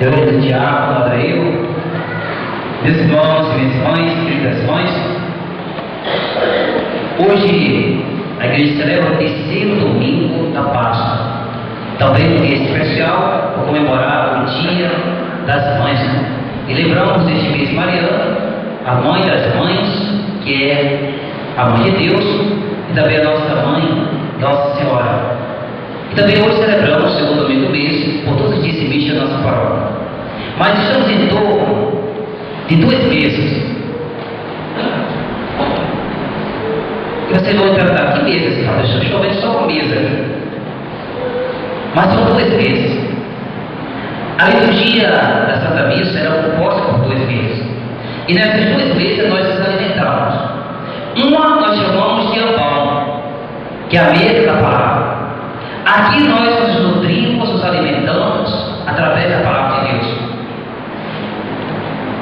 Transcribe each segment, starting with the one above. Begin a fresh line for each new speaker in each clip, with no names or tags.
Meu diácono Adail, meus irmãos e minhas irmãs, queridas mães, hoje a igreja celebra o terceiro domingo da Páscoa, também um dia especial para comemorar o Dia das Mães, E lembramos deste mês mariano, a mãe das mães, que é a mãe de Deus, e também a nossa mãe, Nossa Senhora. E também hoje celebramos o segundo domingo do mês, por todos os dizimistas da nossa paróquia. Mas estamos em torno de 2 meses. E vocês vão perguntar, que meses? Estou vendo só uma mesa aqui. Mas são 2 meses. A liturgia da Santa Missa era composta por 2 meses. E nessas 2 meses nós nos alimentamos. Uma nós chamamos de pão, que é a mesa da palavra. Aqui nós nos nutrimos, nos alimentamos através da palavra de Deus.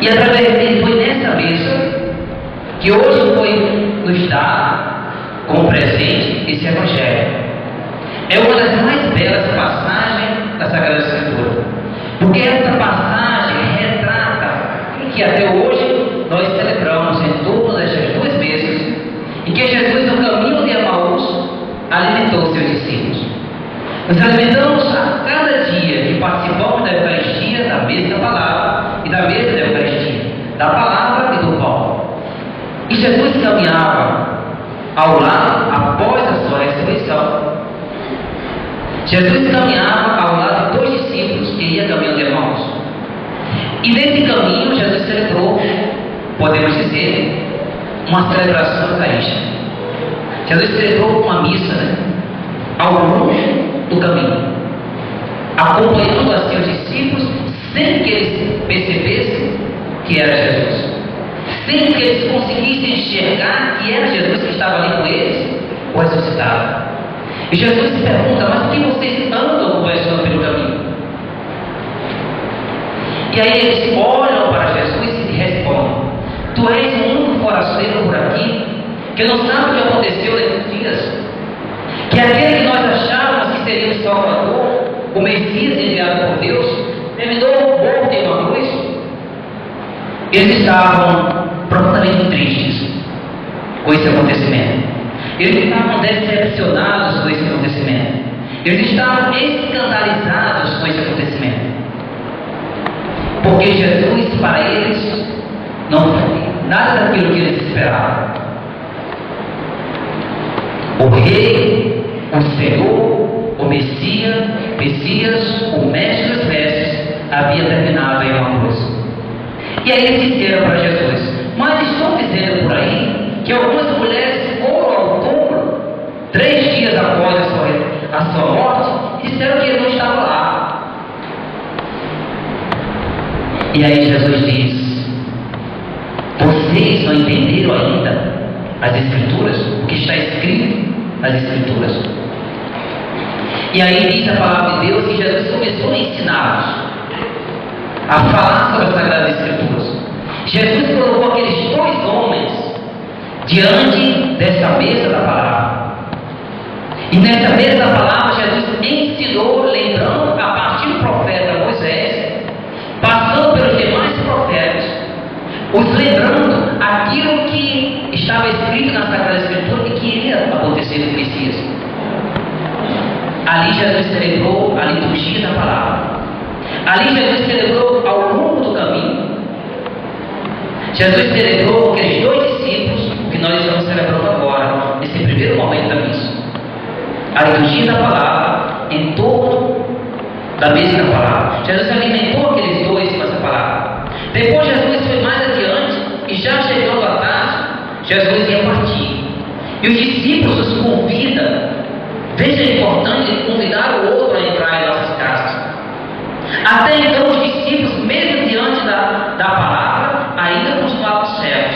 E através dele foi nessa mesa que hoje foi nos dado como presente esse Evangelho. É uma das mais belas passagens da Sagrada Escritura, porque essa passagem retrata que até hoje nós celebramos em torno destas 2 mesas, em que Jesus, no caminho de Emaús, alimentou seus discípulos. Nos alimentamos a cada dia que participamos da Eucaristia, da mesa da palavra e da mesa da Eucaristia, da palavra e do pão. E Jesus caminhava ao lado após a sua ressurreição. Jesus caminhava ao lado de 2 discípulos que iam caminhando de Emaús. E nesse caminho Jesus celebrou, podemos dizer, uma celebração eucarística. Jesus celebrou uma missa, ao longo do caminho, acompanhando a seus discípulos sem que eles percebessem que era Jesus, sem que eles conseguissem enxergar que era Jesus que estava ali com eles, o ressuscitado. E Jesus se pergunta, mas por que vocês andam conversando pelo caminho? E aí eles olham para Jesus e respondem, tu és um único forasteiro por aqui, que não sabe o que aconteceu nesses dias, que aquele que nós achávamos que seria o Salvador, o Messias enviado por Deus, terminou morto em uma cruz. Eles estavam profundamente tristes com esse acontecimento. Eles estavam decepcionados com esse acontecimento. Eles estavam escandalizados com esse acontecimento. Porque Jesus, para eles, não foi nada daquilo que eles esperavam. O Rei, o Senhor, o Messias, o Mestre dos Mestres, havia terminado em uma cruz. E aí eles disseram para Jesus, mas estão dizendo por aí que algumas mulheres foram ao túmulo 3 dias após a sua morte e disseram que ele não estava lá. E aí Jesus diz, vocês não entenderam ainda as Escrituras, o que está escrito nas Escrituras? E aí diz a palavra de Deus que Jesus começou a ensiná-los a falar sobre as Sagradas Escrituras. Jesus colocou aqueles 2 homens diante dessa mesa da palavra. E nessa mesa da palavra Jesus ensinou, lembrando a partir do profeta Moisés, passando pelos demais profetas, os lembrando aquilo que estava escrito na Sagrada Escritura e que iria acontecer no Messias. Ali Jesus celebrou a liturgia da palavra. Ali Jesus celebrou ao longo do caminho. Jesus celebrou aqueles 2 discípulos, que nós estamos celebrando agora, nesse primeiro momento da missa. A liturgia da palavra em torno da mesa da palavra. Jesus alimentou aqueles 2 com essa palavra. Depois Jesus foi mais adiante e já chegando à tarde, Jesus ia partir. E os discípulos os convidam. Veja a importância de convidar o outro a entrar em nossas casas. Até então os discípulos, mesmo diante da palavra, ainda continuavam cegos.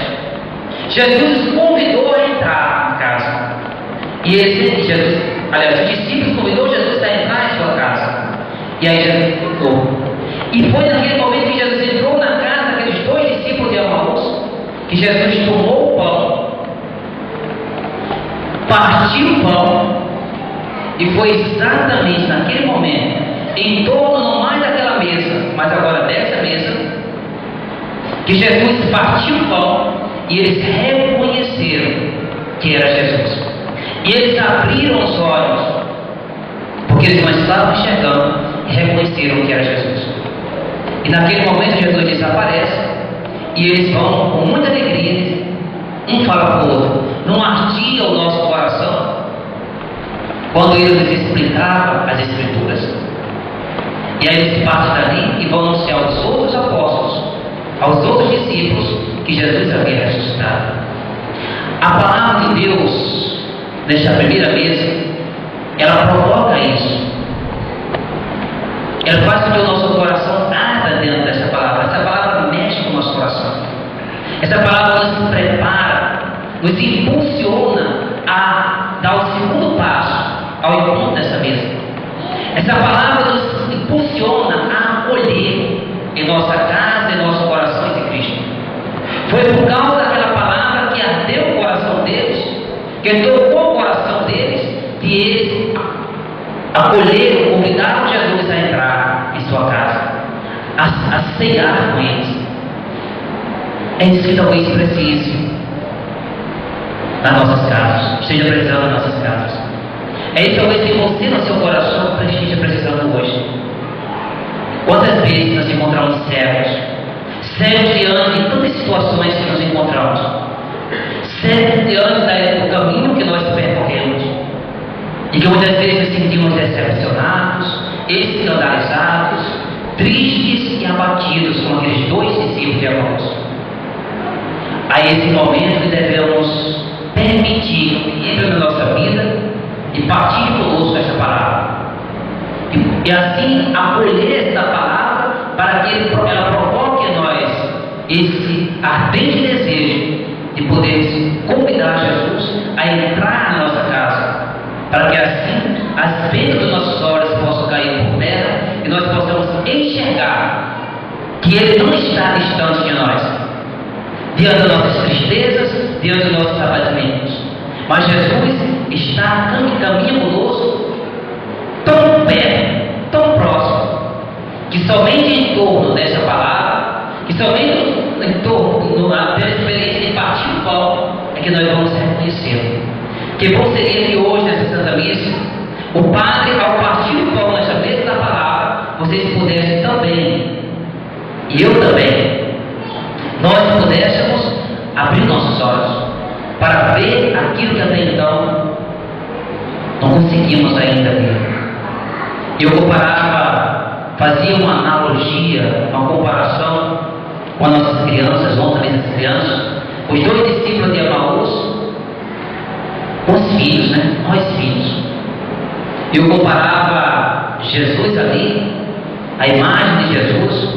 Jesus os convidou a entrar em casa. E os discípulos convidou Jesus a entrar em sua casa. E aí Jesus entrou. E foi naquele momento que Jesus entrou na casa daqueles 2 discípulos de Emaús, que Jesus tomou o pão, partiu o pão, e foi exatamente naquele momento, em torno não mais daquela mesa, mas agora dessa mesa, que Jesus partiu o pão e eles reconheceram que era Jesus. E eles abriram os olhos, porque eles não estavam enxergando, e reconheceram que era Jesus. E naquele momento Jesus desaparece e eles vão com muita alegria. Um fala para o outro: não ardia o nosso coração quando ele nos explicava as Escrituras? E aí eles partem dali e vão anunciar aos outros apóstolos, aos outros discípulos, que Jesus havia ressuscitado. A palavra de Deus, nesta primeira mesa, ela provoca isso. Ela faz com que o nosso coração arda dentro dessa palavra. Essa palavra mexe com o nosso coração. Essa palavra nos prepara, nos impulsiona a dar o segundo passo ao encontro dessa mesa. Essa palavra nos impulsiona a acolher em nossa casa, em nosso coração esse Cristo. Foi por causa daquela palavra que ardeu o coração deles, que tocou o coração deles, que eles acolheram, convidaram Jesus a entrar em sua casa, a ceiar com eles. É isso que talvez precise nas nossas casas, esteja precisando nas nossas casas. É isso talvez que você no seu coração esteja precisando hoje. Quantas vezes nós encontramos cegos diante de tantas situações que nos encontramos, cegos diante do caminho que nós percorremos, e que muitas vezes nos sentimos decepcionados, escandalizados, tristes e abatidos como aqueles dois discípulos de Emaús. A esse momento que devemos permitir que entre na nossa vida e partilhe conosco essa palavra, e assim acolher essa palavra para que ela provoque em nós esse ardente desejo de poder convidar Jesus a entrar na nossa casa, para que assim as vendas dos nossos olhos possam cair por terra e nós possamos enxergar que Ele não está distante de nós, diante das nossas tristezas, diante dos nossos abatimentos, mas Jesus está caminhando conosco tão perto, tão próximo, que somente em torno dessa palavra, que somente em torno da experiência de partir o pão, é que nós vamos reconhecê-lo. Que bom seria que hoje, nessa Santa Missa, o Padre, ao partir o pão nesta mesa da palavra, vocês pudessem também, e eu também, nós pudéssemos abrir nossos olhos para ver aquilo que até então não conseguimos ainda ver. Eu comparava, fazia uma analogia, uma comparação com as nossas crianças, ontem essas crianças, os dois discípulos de Emaús, com os filhos, né? Nós filhos. Eu comparava Jesus ali, a imagem de Jesus,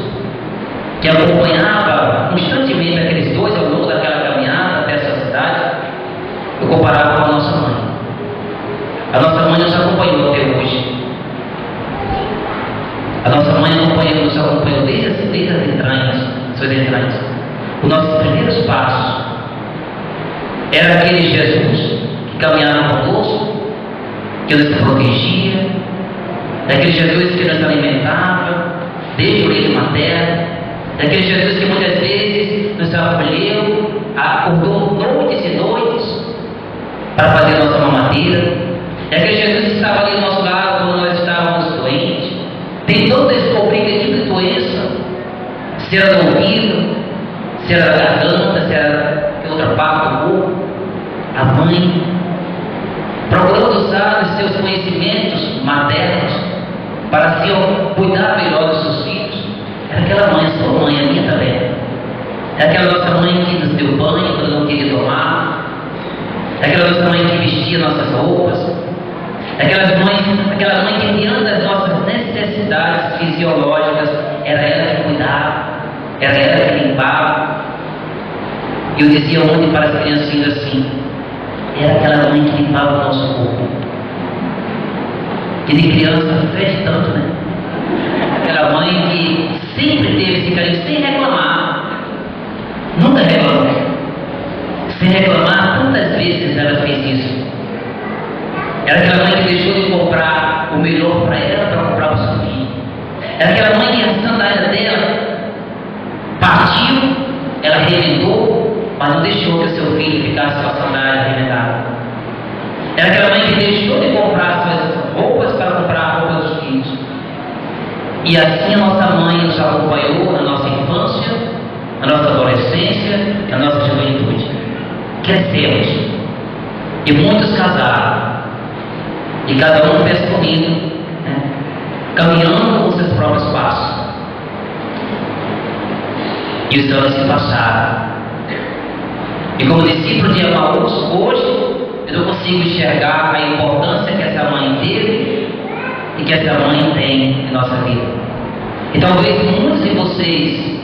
que acompanhava constantemente aqueles dois ao longo daquela caminhada até essa cidade. Eu comparava com a nossa mãe. A nossa mãe nos acompanhou até hoje. A nossa mãe nos acompanhou desde as entranhas, suas entranhas. Os nossos primeiros passos era aquele Jesus que caminhava conosco, que nos protegia, daquele Jesus que nos alimentava desde o leito materno, daquele Jesus que muitas vezes nos acolheu, acordou noites e noites para fazer nossa mamadeira, daquele Jesus que estava ali ao nosso lado quando nós estávamos doentes, tentando descobrir que tipo de doença, se era do ouvido, se era da garganta, se era de outra parte do corpo. A mãe, procurando usar os seus conhecimentos maternos para se cuidar melhor dos seus filhos. Era aquela mãe, sua mãe, a minha também. É aquela nossa mãe que nos deu banho quando não queria tomar. É aquela nossa mãe que vestia nossas roupas. É aquela mãe que, diante das nossas necessidades fisiológicas, era ela que cuidava, era ela que limpava. E eu dizia ontem para as criancinhas assim: era aquela mãe que limpava o nosso corpo. Que de criança fede tanto, né? Aquela mãe que sempre teve esse carinho, sem reclamar. Nunca reclamou. Sem reclamar, tantas vezes ela fez isso. Era aquela mãe que deixou de comprar o melhor para ela para comprar para o seu filho. Era aquela mãe que a sandália dela mas não deixou que o seu filho ficasse com a sandália remendada. Era aquela mãe que deixou de comprar suas roupas para comprar a roupa dos filhos. E assim a nossa mãe nos acompanhou na nossa infância, na nossa adolescência, na nossa juventude. Crescemos. E muitos casaram. E cada um percorrendo, caminhando os seus próprios passos. E os anos se passaram. E como discípulo de Emaús, hoje eu não consigo enxergar a importância que essa mãe teve e que essa mãe tem em nossa vida. E talvez muitos de vocês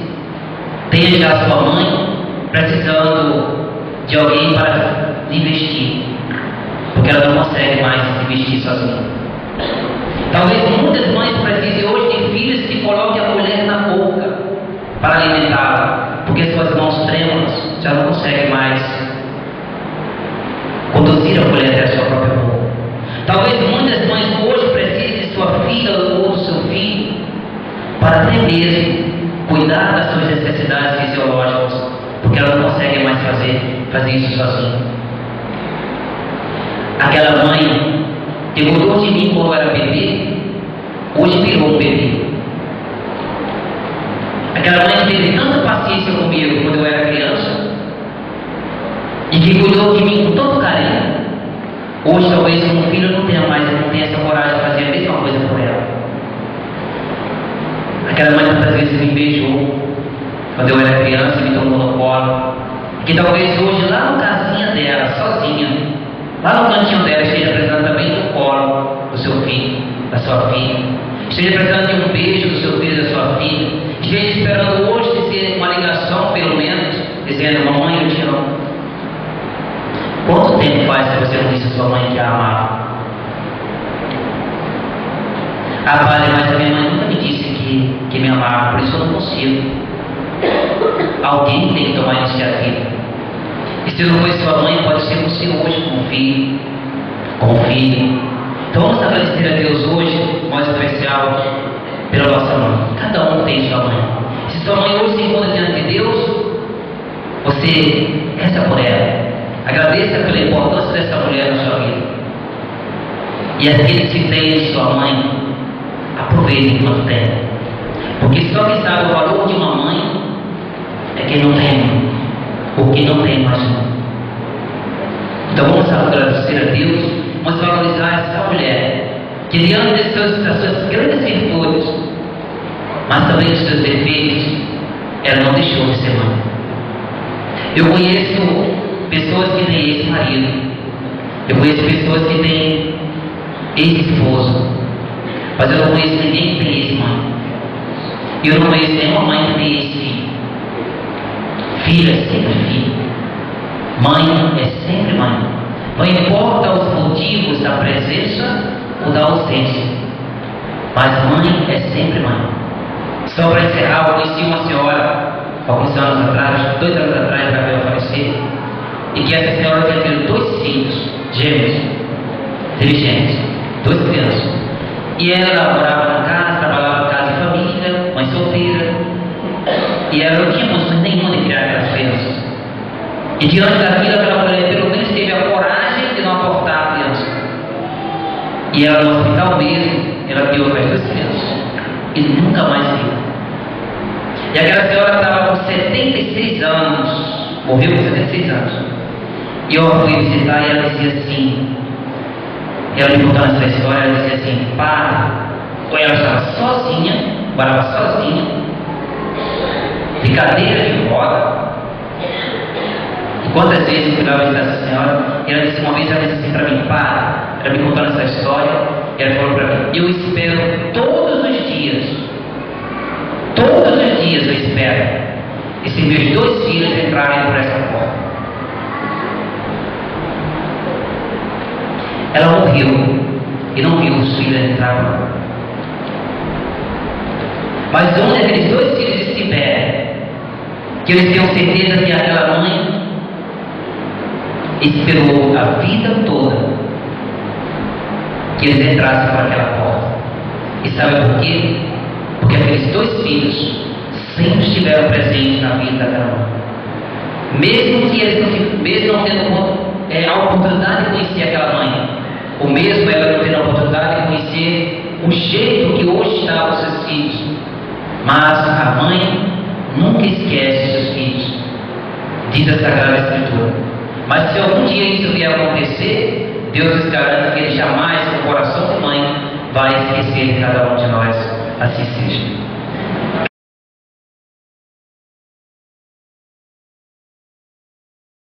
tenham já sua mãe precisando de alguém para investir, porque ela não consegue mais investir sozinha. Talvez muitas mães precisem hoje de filhos que coloquem a mulher na boca para alimentá-la, porque suas mãos trêmulas já não conseguem mais conduzir a mulher até a sua própria boca. Talvez muitas mães hoje precisem de sua filha ou do seu filho para até mesmo cuidar das suas necessidades fisiológicas, porque ela não consegue mais fazer isso sozinha. Aquela mãe que cuidou de mim quando eu era bebê, hoje virou um bebê. Aquela mãe que teve tanta paciência comigo quando eu era criança e que cuidou de mim com todo carinho, hoje talvez como filho não tenha essa coragem de fazer a mesma coisa por ela. Aquela mãe muitas vezes me beijou quando eu era criança e me tomou no colo, que talvez hoje lá na casinha dela, sozinha, lá no cantinho dela, esteja precisando também do colo do seu filho, da sua filha, esteja precisando de um beijo do seu filho e da sua filha, esteja esperando hoje ter uma ligação, pelo menos, dizendo: mamãe, eu te amo. Quanto tempo faz que você não disse a sua mãe que a amava? Ah, padre, mas a minha mãe nunca me disse que me amava, por isso eu não consigo. Alguém tem que tomar a iniciativa. E se não foi sua mãe, pode ser você hoje com o filho. Então vamos agradecer a Deus hoje, mais especial, pela nossa mãe. Cada um tem sua mãe. Se sua mãe hoje se encontra diante de Deus, você reza por ela. Agradeça pela importância dessa mulher na sua vida. E aqueles que têm sua mãe, aproveitem enquanto tem. Porque só quem sabe o valor de uma mãe é quem não tem, ou quem não tem mais mãe. Então vamos agradecer a Deus, vamos valorizar essa mulher, que diante das suas grandes virtudes, mas também dos seus defeitos, ela não deixou de ser mãe. Eu conheço pessoas que têm ex-marido, eu conheço pessoas que têm ex-esposo, mas eu não conheço ninguém que tem ex-mãe. E eu não conheço nenhuma mãe que tem ex-filho. Filho é sempre filho, mãe é sempre mãe. Não importa os motivos da presença ou da ausência, mas mãe é sempre mãe. Só para encerrar, eu conheci uma senhora alguns anos atrás, 2 anos atrás, ela veio a falecer, e que essa senhora tinha tido 2 filhos gêmeos, inteligentes, 2 crianças. E ela morava na casa, trabalhava em casa de família, mãe solteira, e ela não tinha condições nenhuma de criar aquelas crianças. E diante daquilo, aquela mulher pelo menos teve a coragem de não abortar a criança. E ela no hospital mesmo, ela criou as 2 crianças e nunca mais viu. E aquela senhora estava com 76 anos, morreu com 76 anos. E eu fui visitar e ela dizia assim, ela me contando essa história, ela dizia assim: pai, ou ela estava sozinha, morava sozinha, de cadeira de roda. E quantas vezes eu fui lá visitar essa senhora, e ela disse uma vez, ela disse assim para mim: pai, ela me contando essa história, e ela falou para mim: eu espero todos os dias eu espero esses meus 2 filhos entrarem por essa porta. Ela morreu e não viu os filhos entrar. Mas onde aqueles 2 filhos estiverem, que eles tenham certeza que aquela mãe esperou a vida toda que eles entrassem por aquela porta. E sabe por quê? Porque aqueles 2 filhos sempre estiveram presentes na vida daquela mãe. mesmo não tendo a oportunidade de conhecer aquela mãe, ou mesmo ela não tendo a oportunidade de conhecer o jeito que hoje está os seus filhos, mas a mãe nunca esquece os seus filhos, diz a Sagrada Escritura. Mas se algum dia isso vier acontecer, Deus nos garante que Ele jamais, com o coração de mãe, vai esquecer de cada um de nós. Assim seja.